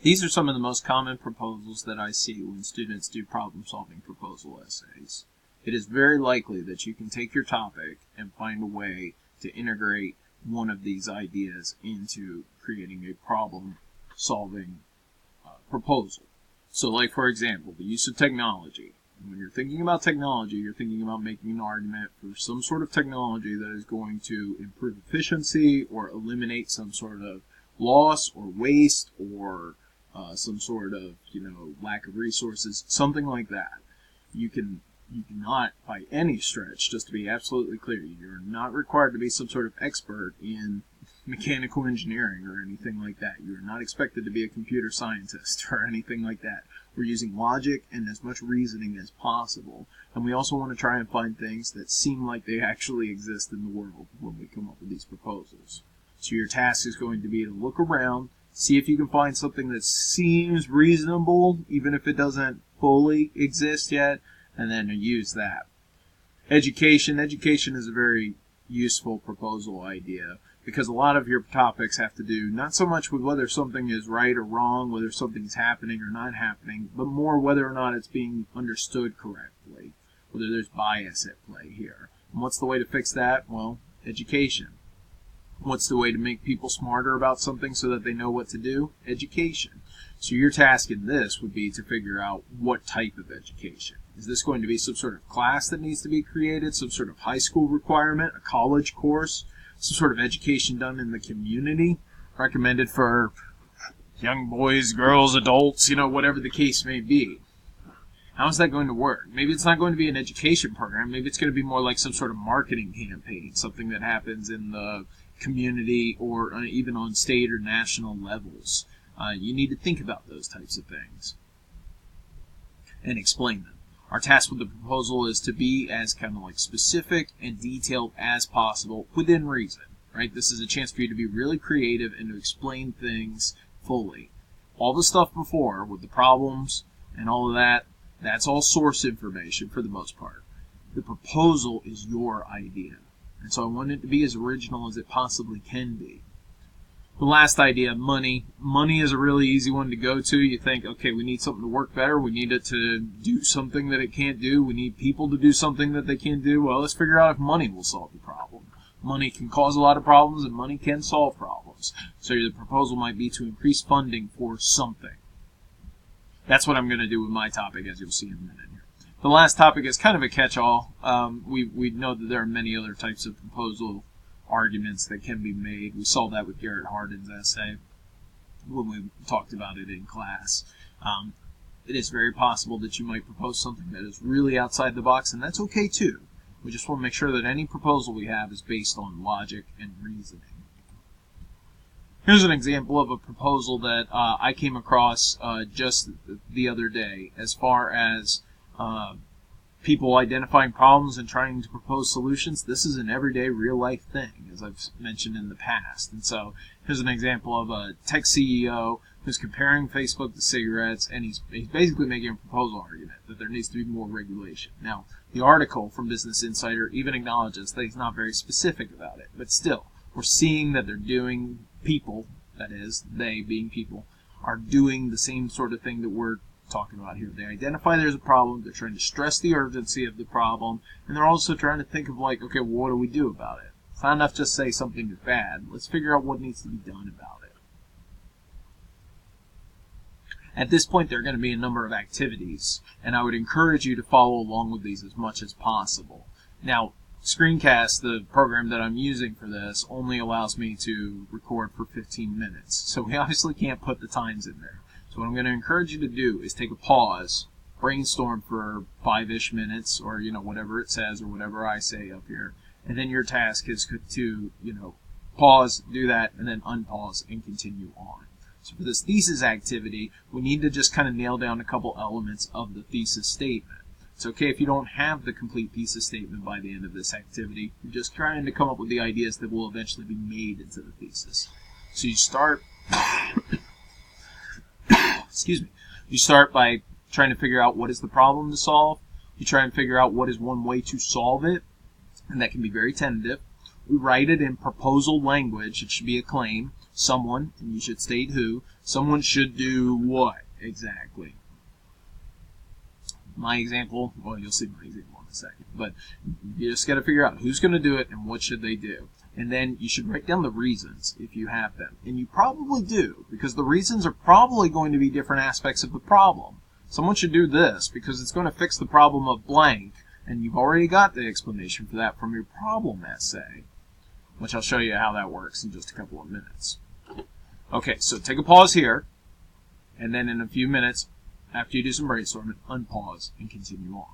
These are some of the most common proposals that I see when students do problem-solving proposal essays. It is very likely that you can take your topic and find a way to integrate one of these ideas into creating a problem-solving proposal. So like, for example, the use of technology. When you're thinking about technology, you're thinking about making an argument for some sort of technology that is going to improve efficiency or eliminate some sort of loss or waste or some sort of, lack of resources, something like that. You cannot, by any stretch, just to be absolutely clear, you're not required to be some sort of expert in mechanical engineering or anything like that. You're not expected to be a computer scientist or anything like that. We're using logic and as much reasoning as possible. And we also want to try and find things that seem like they actually exist in the world when we come up with these proposals. So your task is going to be to look around, see if you can find something that seems reasonable, even if it doesn't fully exist yet, and then use that. Education is a very useful proposal idea because a lot of your topics have to do not so much with whether something is right or wrong, whether something's happening or not happening, but more whether or not it's being understood correctly, whether there's bias at play here. And what's the way to fix that? Well, education. What's the way to make people smarter about something so that they know what to do? Education. So your task in this would be to figure out what type of education. Is this going to be some sort of class that needs to be created, some sort of high school requirement, a college course, some sort of education done in the community, recommended for young boys, girls, adults, whatever the case may be? How is that going to work? Maybe it's not going to be an education program. Maybe it's going to be more like some sort of marketing campaign, something that happens in the community or even on state or national levels. You need to think about those types of things and explain them. Our task with the proposal is to be as kind of like specific and detailed as possible within reason, right? This is a chance for you to be really creative and to explain things fully. All the stuff before with the problems and all of that, that's all source information for the most part. The proposal is your idea. And so I want it to be as original as it possibly can be. The last idea, money. Money is a really easy one to go to. You think, okay, we need something to work better. We need it to do something that it can't do. We need people to do something that they can't do. Well, let's figure out if money will solve the problem. Money can cause a lot of problems, and money can solve problems. So the proposal might be to increase funding for something. That's what I'm going to do with my topic, as you'll see in a minute here. The last topic is kind of a catch-all. We know that there are many other types of proposal arguments that can be made. We saw that with Garrett Hardin's essay when we talked about it in class. It is very possible that you might propose something that is really outside the box, and that's okay too. We just want to make sure that any proposal we have is based on logic and reasoning. Here's an example of a proposal that I came across just the other day as far as people identifying problems and trying to propose solutions. This is an everyday real-life thing, as I've mentioned in the past. And so here's an example of a tech CEO who's comparing Facebook to cigarettes, and he's basically making a proposal argument that there needs to be more regulation. Now, the article from Business Insider even acknowledges that he's not very specific about it, but still, we're seeing that they're doing, people, that is, they being people, are doing the same sort of thing that we're talking about here. They identify there's a problem, they're trying to stress the urgency of the problem, and they're also trying to think of like, okay, well, what do we do about it? It's not enough just to say something is bad. Let's figure out what needs to be done about it. At this point, there are going to be a number of activities, and I would encourage you to follow along with these as much as possible. Now, Screencast, the program that I'm using for this, only allows me to record for 15 minutes, so we obviously can't put the times in there. So what I'm going to encourage you to do is take a pause, brainstorm for 5-ish minutes, or whatever it says, or whatever I say up here, and then your task is to pause, do that, and then unpause and continue on. So for this thesis activity, we need to just kind of nail down a couple elements of the thesis statement. It's okay if you don't have the complete thesis statement by the end of this activity. You're just trying to come up with the ideas that will eventually be made into the thesis. So you start you start by trying to figure out what is the problem to solve. You try and figure out what is one way to solve it, and that can be very tentative. We write it in proposal language. It should be a claim. Someone, and you should state who, someone should do what exactly? My example, well, you'll see my example in a second, but you just got to figure out who's going to do it and what should they do. And then you should write down the reasons if you have them. And you probably do, because the reasons are probably going to be different aspects of the problem. Someone should do this because it's going to fix the problem of blank, and you've already got the explanation for that from your problem essay, which I'll show you how that works in just a couple of minutes. Okay, so take a pause here, and then in a few minutes, after you do some brainstorming, unpause and continue on.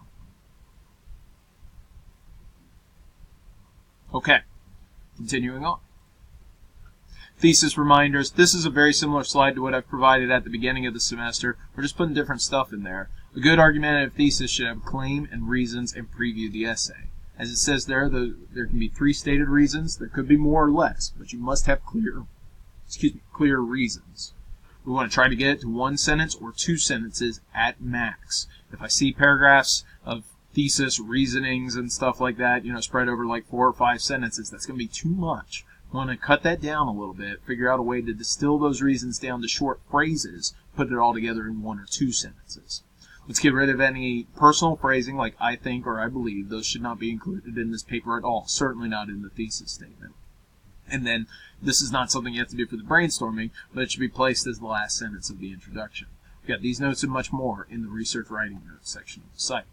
Okay, continuing on. Thesis reminders. This is a very similar slide to what I've provided at the beginning of the semester. We're just putting different stuff in there. A good argumentative thesis should have claim and reasons and preview the essay. As it says there can be 3 stated reasons. There could be more or less, but you must have clear reasons. We want to try to get it to 1 sentence or 2 sentences at max. If I see paragraphs of thesis reasonings and stuff like that, spread over like 4 or 5 sentences, that's going to be too much. I want to cut that down a little bit, figure out a way to distill those reasons down to short phrases, put it all together in 1 or 2 sentences. Let's get rid of any personal phrasing like I think or I believe. Those should not be included in this paper at all, certainly not in the thesis statement. And then this is not something you have to do for the brainstorming, but it should be placed as the last sentence of the introduction. We've got these notes and much more in the research writing notes section of the site.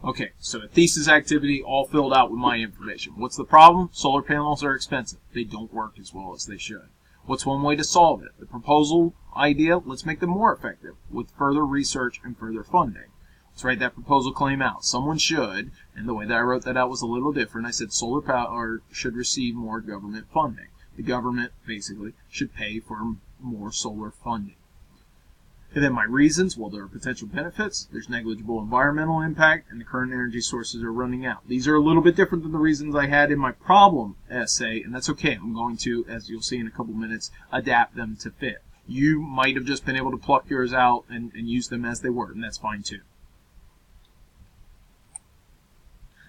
Okay, so a thesis activity all filled out with my information. What's the problem? Solar panels are expensive. They don't work as well as they should. What's one way to solve it? The proposal idea, let's make them more effective with further research and further funding. Let's write that proposal claim out. Someone should, and the way that I wrote that out was a little different. I said solar power should receive more government funding. The government, basically, should pay for more solar funding. And then my reasons, well, there are potential benefits, there's negligible environmental impact, and the current energy sources are running out. These are a little bit different than the reasons I had in my problem essay, and that's okay. I'm going to, as you'll see in a couple minutes, adapt them to fit. You might have just been able to pluck yours out and use them as they were, and that's fine too.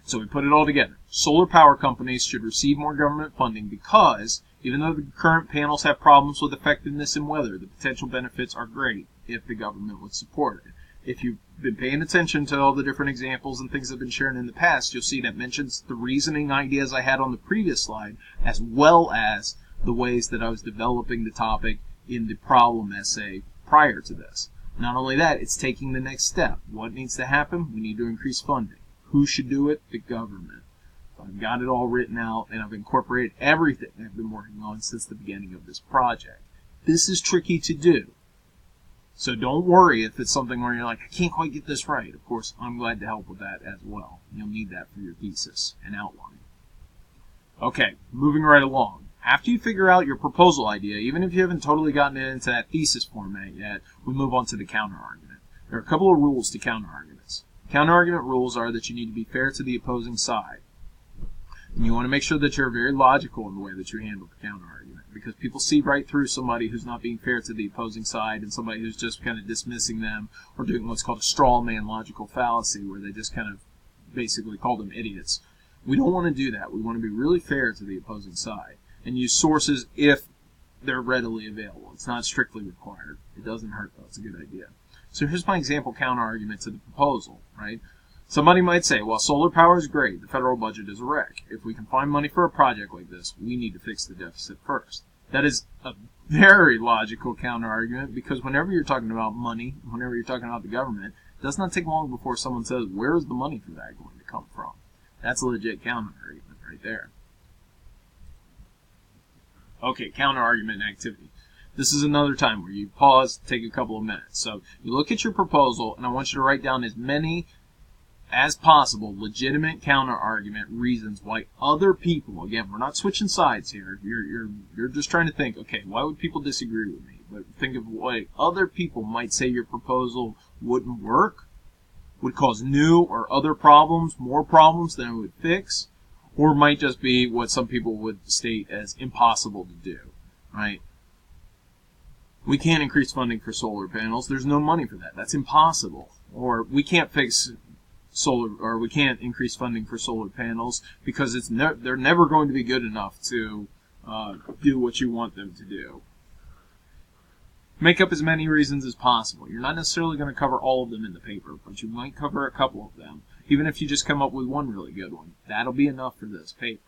So we put it all together. Solar power companies should receive more government funding because, even though the current panels have problems with effectiveness and weather, the potential benefits are great if the government would support it. If you've been paying attention to all the different examples and things I've been sharing in the past, you'll see that mentions the reasoning ideas I had on the previous slide, as well as the ways that I was developing the topic in the problem essay prior to this. Not only that, it's taking the next step. What needs to happen? We need to increase funding. Who should do it? The government. So I've got it all written out, and I've incorporated everything I've been working on since the beginning of this project. This is tricky to do. So don't worry if it's something where you're like, I can't quite get this right. Of course, I'm glad to help with that as well. You'll need that for your thesis and outline. Okay, moving right along. After you figure out your proposal idea, even if you haven't totally gotten it into that thesis format yet, we move on to the counterargument. There are a couple of rules to counterarguments. Counterargument rules are that you need to be fair to the opposing side. And you want to make sure that you're very logical in the way that you handle the counterargument, because people see right through somebody who's not being fair to the opposing side and somebody who's just kind of dismissing them or doing what's called a straw man logical fallacy, where they just kind of basically call them idiots. We don't want to do that. We want to be really fair to the opposing side and use sources if they're readily available. It's not strictly required. It doesn't hurt, though. It's a good idea. So here's my example counterargument to the proposal, right? Somebody might say, well, solar power is great. The federal budget is a wreck. If we can find money for a project like this, we need to fix the deficit first. That is a very logical counterargument, because whenever you're talking about money, whenever you're talking about the government, it does not take long before someone says, where is the money for that going to come from? That's a legit counterargument right there. Okay, counterargument activity. This is another time where you pause, take a couple of minutes. So you look at your proposal, and I want you to write down as many as possible legitimate counter-argument reasons why other people, again, we're not switching sides here, you're just trying to think, okay, why would people disagree with me? But think of why other people might say your proposal wouldn't work, would cause new or other problems, more problems than it would fix, or might just be what some people would state as impossible to do, right? We can't increase funding for solar panels. There's no money for that. That's impossible. Or we can't fix solar, or we can't increase funding for solar panels because they're never going to be good enough to do what you want them to do. Make up as many reasons as possible. You're not necessarily going to cover all of them in the paper, but you might cover a couple of them. Even if you just come up with one really good one, that'll be enough for this paper.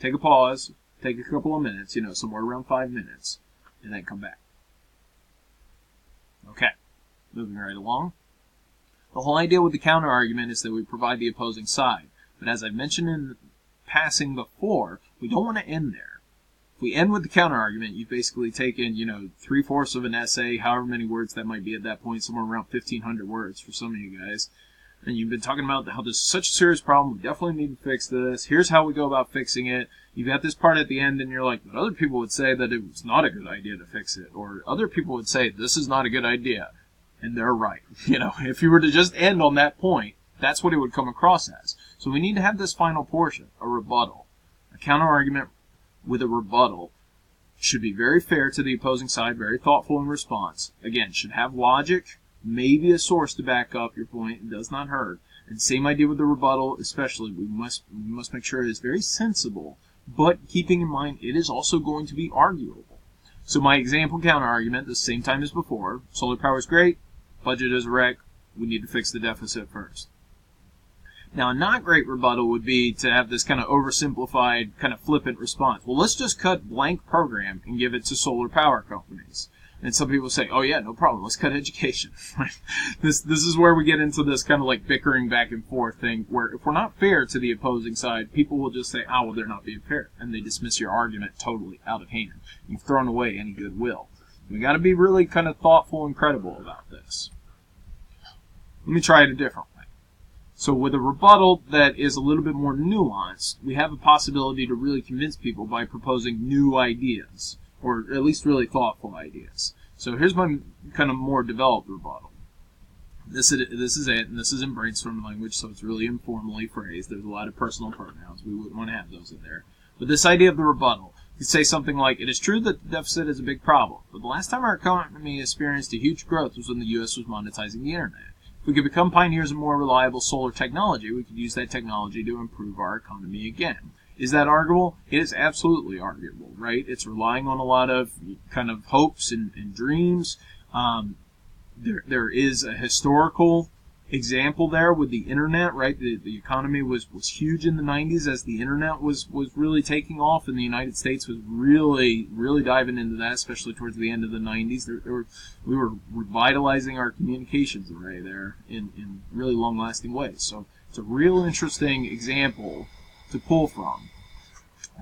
Take a pause, take a couple of minutes, somewhere around 5 minutes, and then come back. Okay, moving right along. The whole idea with the counter-argument is that we provide the opposing side. But as I mentioned in passing before, we don't want to end there. If we end with the counter-argument, you've basically taken, 3/4 of an essay, however many words that might be at that point, somewhere around 1,500 words for some of you guys. And you've been talking about how this is such a serious problem, we definitely need to fix this. Here's how we go about fixing it. You've got this part at the end, and you're like, but other people would say that it was not a good idea to fix it. Or other people would say, this is not a good idea. And they're right. If you were to just end on that point, that's what it would come across as. So we need to have this final portion, a rebuttal. A counter-argument with a rebuttal should be very fair to the opposing side, very thoughtful in response. Again, should have logic, maybe a source to back up your point. It does not hurt. And same idea with the rebuttal, especially. We must make sure it is very sensible, but keeping in mind it is also going to be arguable. So my example counter-argument, the same time as before, solar power is great, budget is a wreck, we need to fix the deficit first. Now, a not great rebuttal would be to have this kind of oversimplified, kind of flippant response. Well, let's just cut blank program and give it to solar power companies. And some people say, oh yeah, no problem, let's cut education. This is where we get into this kind of like bickering back and forth thing, where if we're not fair to the opposing side, people will just say, oh, well, they're not being fair. And they dismiss your argument totally out of hand. You've thrown away any goodwill. We got to be really kind of thoughtful and credible about this. Let me try it a different way. So with a rebuttal that is a little bit more nuanced, we have a possibility to really convince people by proposing new ideas, or at least really thoughtful ideas. So here's my kind of more developed rebuttal. This is it, and this is in brainstorming language, so it's really informally phrased. There's a lot of personal pronouns. We wouldn't want to have those in there. But this idea of the rebuttal, you say something like, it is true that the deficit is a big problem, but the last time our economy experienced a huge growth was when the U.S. was monetizing the internet. If we could become pioneers of more reliable solar technology, we could use that technology to improve our economy again. Is that arguable? It is absolutely arguable, right? It's relying on a lot of kind of hopes and dreams. There is a historical example there with the internet, right? The economy was huge in the 90s as the internet was really taking off, and the United States was really diving into that, especially towards the end of the 90s. We were revitalizing our communications array there in really long-lasting ways. So it's a real interesting example to pull from.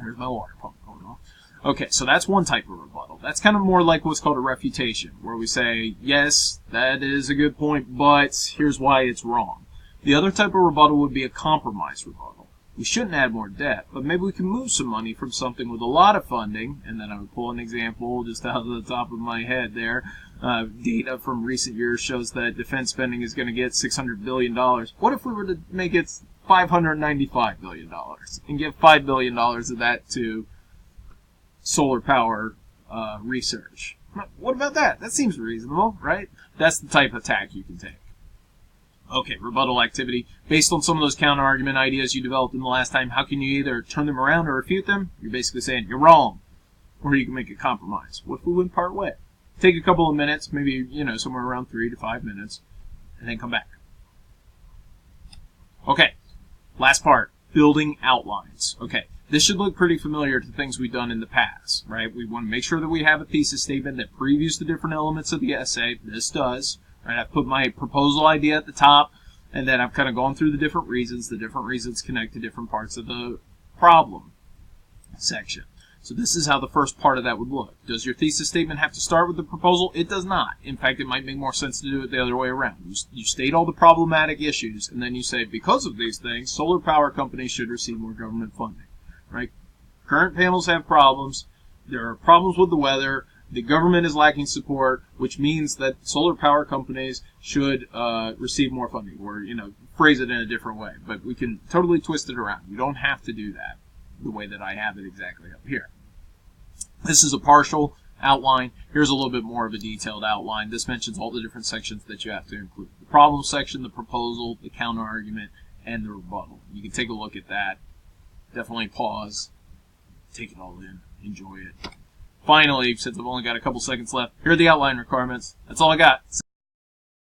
There's my water pump going on. Okay, so that's one type of rebuttal. That's kind of more like what's called a refutation, where we say, yes, that is a good point, but here's why it's wrong. The other type of rebuttal would be a compromise rebuttal. We shouldn't add more debt, but maybe we can move some money from something with a lot of funding, and then I would pull an example just out of the top of my head there. Data from recent years shows that defense spending is going to get $600 billion. What if we were to make it $595 billion and give $5 billion of that to solar power research? What about that? That seems reasonable, right? That's the type of tack you can take. Okay, rebuttal activity. Based on some of those counter-argument ideas you developed in the last time, how can you either turn them around or refute them? You're basically saying, you're wrong. Or you can make a compromise. What if we went part way? Take a couple of minutes, maybe, somewhere around 3 to 5 minutes, and then come back. Okay, last part, building outlines. Okay, this should look pretty familiar to things we've done in the past, right? We want to make sure that we have a thesis statement that previews the different elements of the essay. This does. Right? I've put my proposal idea at the top, and then I've kind of gone through the different reasons. The different reasons connect to different parts of the problem section. So this is how the first part of that would look. Does your thesis statement have to start with the proposal? It does not. In fact, it might make more sense to do it the other way around. You state all the problematic issues, and then you say, because of these things, solar power companies should receive more government funding. Right? Current panels have problems. There are problems with the weather. The government is lacking support, which means that solar power companies should receive more funding, or phrase it in a different way. But we can totally twist it around. You don't have to do that the way that I have it exactly up here. This is a partial outline. Here's a little bit more of a detailed outline. This mentions all the different sections that you have to include: the problem section, the proposal, the counter argument, and the rebuttal. You can take a look at that. Definitely pause, take it all in. enjoy it. Finally, since I've only got a couple seconds left, here are the outline requirements. That's all I got.